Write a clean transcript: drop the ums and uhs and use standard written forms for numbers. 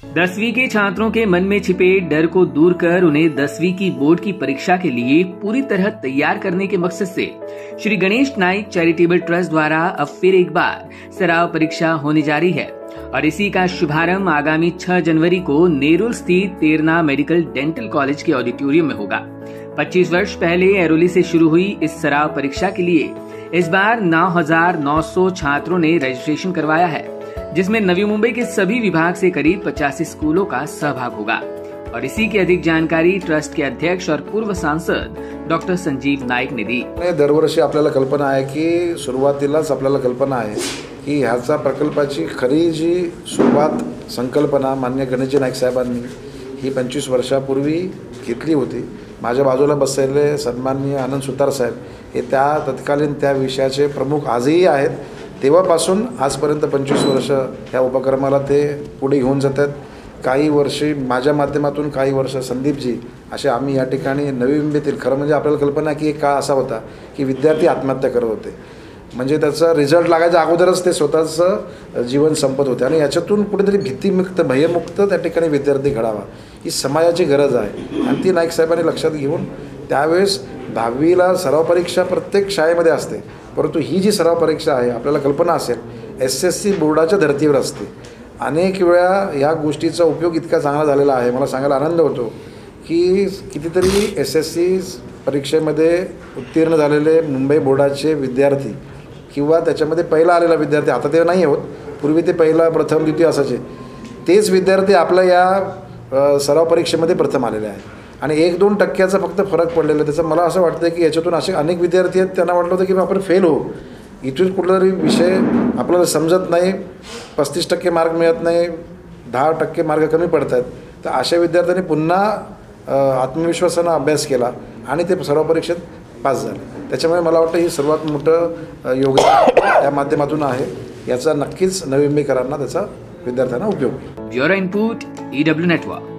10वीं के छात्रों के मन में छिपे डर को दूर कर उन्हें 10वीं की बोर्ड की परीक्षा के लिए पूरी तरह तैयार करने के मकसद से श्री गणेश नाइक चैरिटेबल ट्रस्ट द्वारा अब फिर एक बार सराव परीक्षा होने जा रही है और इसी का शुभारंभ आगामी 6 जनवरी को नेरुल स्थित तेरना मेडिकल डेंटल कॉलेज के ऑडिटोरियम में होगा। 25 वर्ष पहले ऐरोली से शुरू हुई इस सराव परीक्षा के लिए इस बार 9,900 छात्रों ने रजिस्ट्रेशन करवाया है, जिसमें नवी मुंबई के सभी विभाग से करीब 85 स्कूलों का सहभाग होगा। और इसी की अधिक जानकारी ट्रस्ट के अध्यक्ष और पूर्व सांसद डॉक्टर संजीव नाईक ने दी। दरवर्षी आपल्याला कल्पना आहे की सुरुवातीलाच आपल्याला कल्पना आहे की ह्याचा प्रकल्पाची खरी जी सुरुवात संकल्पना माननीय गणेशजी नाईक साहेबांनी ही 25 वर्षापूर्वी घेतली होती। माझ्या बाजूला बसलेले सन्माननीय आनंद सुतार साहेब हे त्या तत्कालीन त्या विषयाचे प्रमुख आजही आहेत। तेव्हापासून आजपर्यंत 25 वर्ष ह्या उपक्रमाला ते पुढे घेऊन जातात। काही वर्षे माझ्या माध्यमातून, काही वर्ष संदीपजी असे आम्ही या ठिकाणी नवी मुंबईतील, खरं म्हणजे आपल्याला कल्पना की एक काळ असा होता की विद्यार्थी आत्महत्या करत होते, म्हणजे त्याचा रिझल्ट लागायच्या अगोदरच ते स्वतःचं जीवन संपत होते आणि याच्यातून कुठेतरी भीतीमुक्त, भयमुक्त त्या ठिकाणी विद्यार्थी घडावा ही समाजाची गरज आहे आणि ती नाईक साहेबांनी लक्षात घेऊन त्यावेळेस 10वीला सराव परीक्षा प्रत्येक शाळेमध्ये असते, परंतु ही जी सराव परीक्षा आहे आपल्याला कल्पना असेल SSC बोर्डाच्या धर्तीवर असते। अनेक वेळा या गोष्टीचा उपयोग इतका चांगला झालेला आहे, मला सांगायला आनंद होतो की कितीतरी SSC परीक्षेमध्ये उत्तीर्ण झालेले मुंबई बोर्डाचे विद्यार्थी किंवा त्याच्यामध्ये पहिला आलेला विद्यार्थी, आता ते नाही होत, पूर्वी ते पहिला, प्रथम, द्वितीय असायचे, तेच विद्यार्थी आपल्या या सराव परीक्षेमध्ये प्रथम आलेले आहेत आणि 1-2% फक्त फरक पडलेला आहे। त्याचं मला असं वाटतं की याच्यातून असे अनेक विद्यार्थी आहेत त्यांना वाटलं होतं की आपण फेल होऊ, इथून कुठलातरी विषय आपल्याला समजत नाही, 35% मार्क मिळत नाही, 10% मार्क कमी पडत आहेत, तर अशा विद्यार्थ्यांनी पुन्हा आत्मविश्वासानं अभ्यास केला आणि ते सराव परीक्षेत पास झाले। त्याच्यामुळे मला वाटतं ही सर्वात मोठं योगदान या माध्यमातून आहे, याचा नक्कीच नवी मुंबईकरांना त्याचा विद्यार्थ्यांना उपयोग होईल। Bureau input EW network.